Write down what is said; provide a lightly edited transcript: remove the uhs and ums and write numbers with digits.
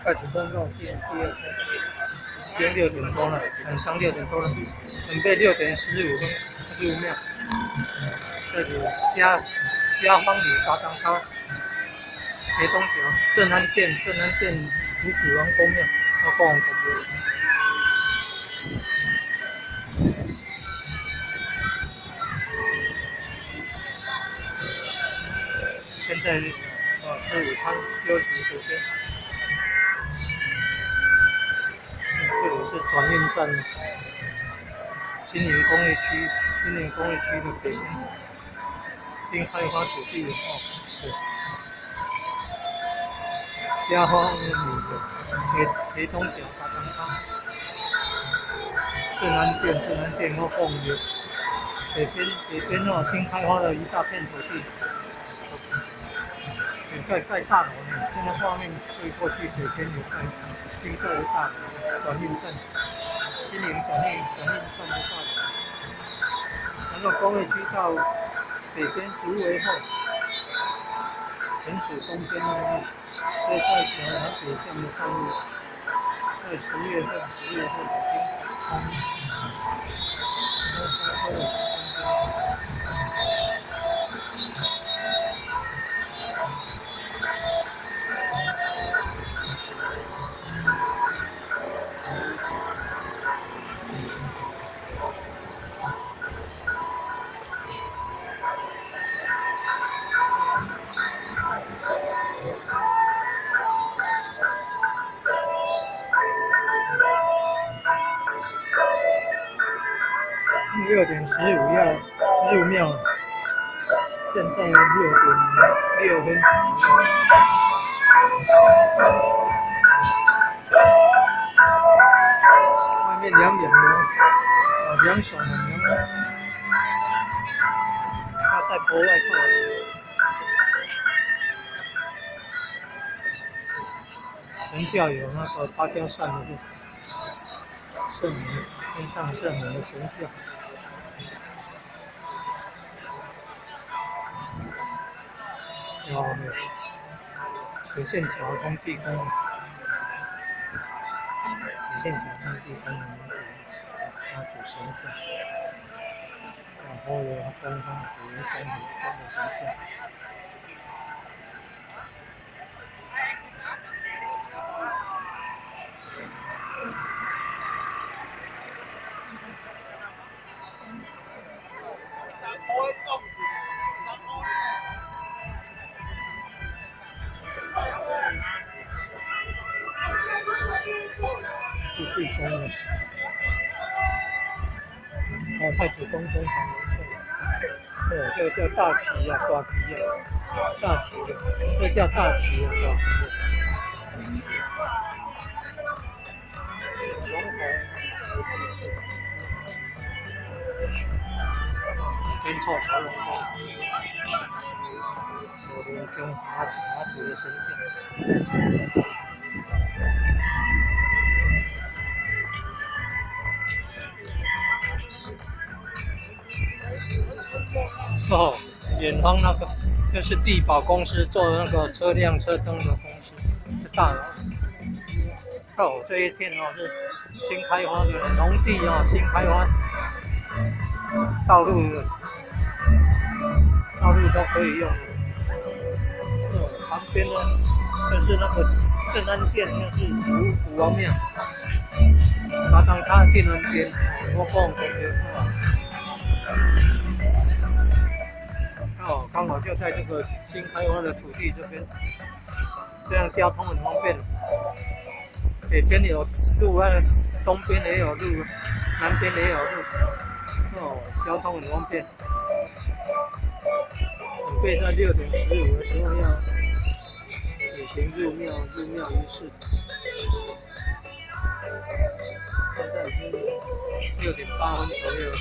开始登录第二天，时间6点多了，晚上6点多了，准备6点15分入庙。这里嘉芳里大当他铁东桥镇安殿五子王公庙，要逛公庙。现在吃午餐休息时间。这里是转运站新营工业区的北边，新开发土地是嘉芳里的铁东桥大当他镇安殿和凤园，北边新开发的一大片土地。在盖大楼呢，现在画面对过去北边有盖新盖的大楼，转运站，新营转运站的大楼。然后工业区到北边竹围后，城市东边那边，这在桥南北线的上路，在10月份已经通。6点15要入庙，现在6点6分。外面凉凉爽。他在国外看。神教有那个芭蕉扇的圣母，天上圣母的神教。水线桥通地宫，水线桥通地宫的名字，妈祖神像，然后有东方普贤三女宫的神像。是地宫的，太子宫中堂这个叫大旗啊，大旗啊，大旗的，这叫大旗啊，大旗的。龙头，天错朝龙头，我们跟马祖的神像。远方那个就是地保公司做的那个车灯的公司，是大楼。这一片是新开发的农地新开发，道路都可以用的。旁边呢就是那个镇安殿，就是武王庙，大当他镇安殿，我讲刚好就在这个新开发的土地这边，这样交通很方便。北边有路东边也有路，南边也有路，交通很方便。准备在6点15的时候要举行入庙仪式。现在已经6点8分左右了。